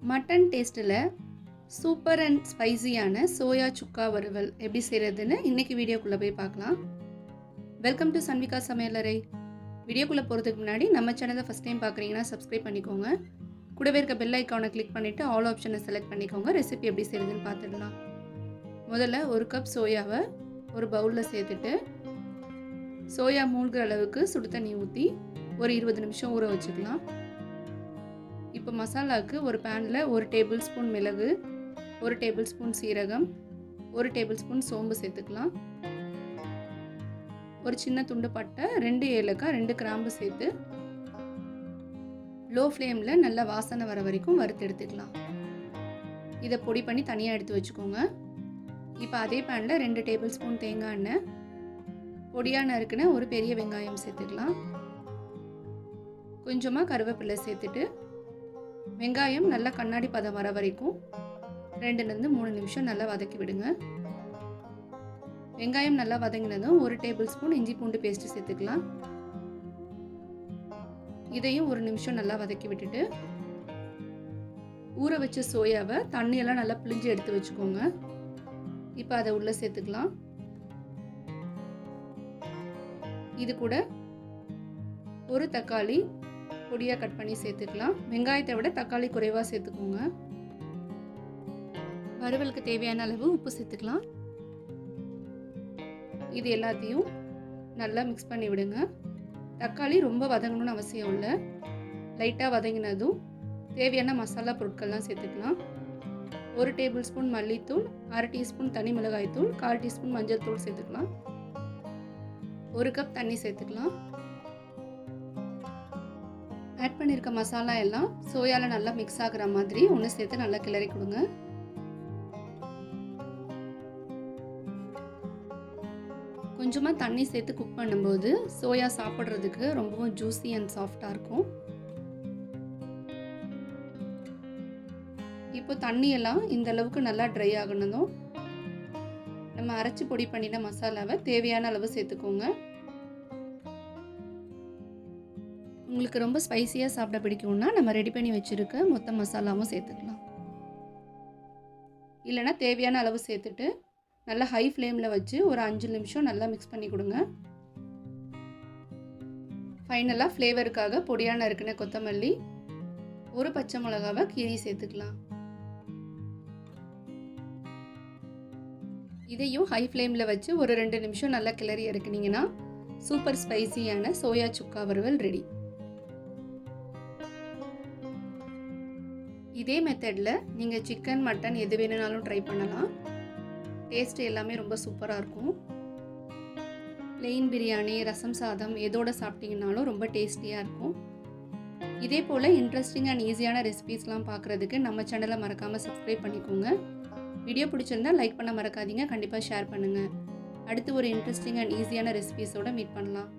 Mutton டேஸ்ட்டில் super and ஸ்பைசியான soya சுக்கா வறுவல் எப்படி செய்கிறதுன்னு இன்றைக்கி வீடியோக்குள்ளே போய் பார்க்கலாம். வெல்கம் டு சன்விகா சமையலறை. வீடியோக்குள்ளே போகிறதுக்கு முன்னாடி நம்ம சேனலை ஃபஸ்ட் டைம் பார்க்குறீங்கன்னா சப்ஸ்கிரைப் பண்ணிக்கோங்க. கூடவே இருக்க பெல் ஐக்கானை கிளிக் பண்ணிவிட்டு ஆல் ஆப்ஷனை செலக்ட் பண்ணிக்கோங்க. ரெசிபி எப்படி செய்கிறதுன்னு பார்த்துடலாம். முதல்ல ஒரு கப் சோயாவை ஒரு பவுலில் சேர்த்துட்டு சோயா மூழ்கிற அளவுக்கு சுடு தண்ணி ஊற்றி ஒரு 20 நிமிஷம் ஊற வச்சுக்கலாம். இப்போ மசாலாவுக்கு ஒரு பேனில் 1 டேபிள் ஸ்பூன் மிளகு, 1 டேபிள் ஸ்பூன் சீரகம், 1 டேபிள் ஸ்பூன் சோம்பு சேர்த்துக்கலாம். ஒரு சின்ன துண்டு பட்டை, 2 ஏலக்காய், 2 கிராம்பு சேர்த்து லோ ஃப்ளேமில் நல்லா வாசனை வர வரைக்கும் வறுத்து எடுத்துக்கலாம். இதை பொடி பண்ணி தனியாக எடுத்து வச்சுக்கோங்க. இப்போ அதே பேனில் 2 டேபிள் ஸ்பூன் தேங்காய் எண்ணெய், பொடியாக நறுக்குன ஒரு பெரிய வெங்காயம் சேர்த்துக்கலாம். கொஞ்சமாக கருவேப்பிலை சேர்த்துட்டு வெங்காயம் நல்லா கண்ணாடி பதம் வர வரைக்கும் 2-3 நிமிஷம் நல்லா வதக்கி விடுங்க. வெங்காயம் நல்லா வதங்கினதும் 1 டேபிள் ஸ்பூன் இஞ்சி பூண்டு பேஸ்ட் சேர்த்துக்கலாம். இதையும் 1 நிமிஷம் நல்லா வதக்கி விட்டுட்டு ஊற வச்ச சோயாவை தண்ணியெல்லாம் நல்லா பிழிஞ்சு எடுத்து வச்சுக்கோங்க. இப்போ அதை உள்ளே சேர்த்துக்கலாம். இது கூட ஒரு தக்காளி பொடியாக கட் பண்ணி சேர்த்துக்கலாம். வெங்காயத்தை விட தக்காளி குறைவாக சேர்த்துக்கோங்க. வறுவலுக்கு தேவையான அளவு உப்பு சேர்த்துக்கலாம். இது எல்லாத்தையும் நல்லா மிக்ஸ் பண்ணி விடுங்க. தக்காளி ரொம்ப வதங்கணும்னு அவசியம் இல்லை. லைட்டாக வதங்கினதும் தேவையான மசாலா பொருட்கள்லாம் சேர்த்துக்கலாம். 1 டேபிள் ஸ்பூன் மல்லித்தூள், 1/2 டீஸ்பூன் தனி மிளகாய்த்தூள், 1/4 டீஸ்பூன் மஞ்சள் தூள் சேர்த்துக்கலாம். 1 கப் தண்ணி சேர்த்துக்கலாம். ஆட் பண்ணியிருக்க மசாலா எல்லாம் சோயாவில் நல்லா மிக்ஸ் ஆகிற மாதிரி ஒன்று சேர்த்து நல்லா கிளறி கொடுங்க. கொஞ்சமாக தண்ணி சேர்த்து குக் பண்ணும்போது சோயா சாப்பிட்றதுக்கு ரொம்பவும் ஜூஸி அண்ட் சாஃப்டாக இருக்கும். இப்போ தண்ணியெல்லாம் இந்த அளவுக்கு நல்லா ட்ரை ஆகணும். நம்ம அரைச்சி பொடி பண்ணின மசாலாவை தேவையான அளவு சேர்த்துக்கோங்க. உங்களுக்கு ரொம்ப ஸ்பைசியாக சாப்பிட பிடிக்கும்னா நம்ம ரெடி பண்ணி வச்சுருக்க மொத்த மசாலாவும் சேர்த்துக்கலாம். இல்லைனா தேவையான அளவு சேர்த்துட்டு நல்லா ஹை ஃப்ளேமில் வச்சு ஒரு 5 நிமிஷம் நல்லா மிக்ஸ் பண்ணி கொடுங்க. ஃபைனலாக ஃப்ளேவருக்காக பொடியான நறுக்குன கொத்தமல்லி, ஒரு பச்சை மிளகாவை கீரி சேர்த்துக்கலாம். இதையும் ஹை ஃப்ளேமில் வச்சு ஒரு 2 நிமிஷம் நல்லா கிளறி இறக்குனீங்கன்னா சூப்பர் ஸ்பைசியான சோயா சுக்கா வறுவல் ரெடி. இதே மெத்தடில் நீங்கள் சிக்கன், மட்டன் எது வேணுனாலும் ட்ரை பண்ணலாம். டேஸ்ட்டு எல்லாமே ரொம்ப சூப்பராக இருக்கும். பிளெயின் பிரியாணி, ரசம் சாதம் எதோடு சாப்பிட்டீங்கன்னாலும் ரொம்ப டேஸ்டியாக இருக்கும். இதே போல் இன்ட்ரெஸ்டிங் அண்ட் ஈஸியான ரெசிபீஸ்லாம் பார்க்குறதுக்கு நம்ம சேனலை மறக்காமல் சப்ஸ்கிரைப் பண்ணிக்கோங்க. வீடியோ பிடிச்சிருந்தால் லைக் பண்ண மறக்காதீங்க. கண்டிப்பாக ஷேர் பண்ணுங்கள். அடுத்து ஒரு இன்ட்ரெஸ்டிங் அண்ட் ஈஸியான ரெசிபீஸோடு மீட் பண்ணலாம்.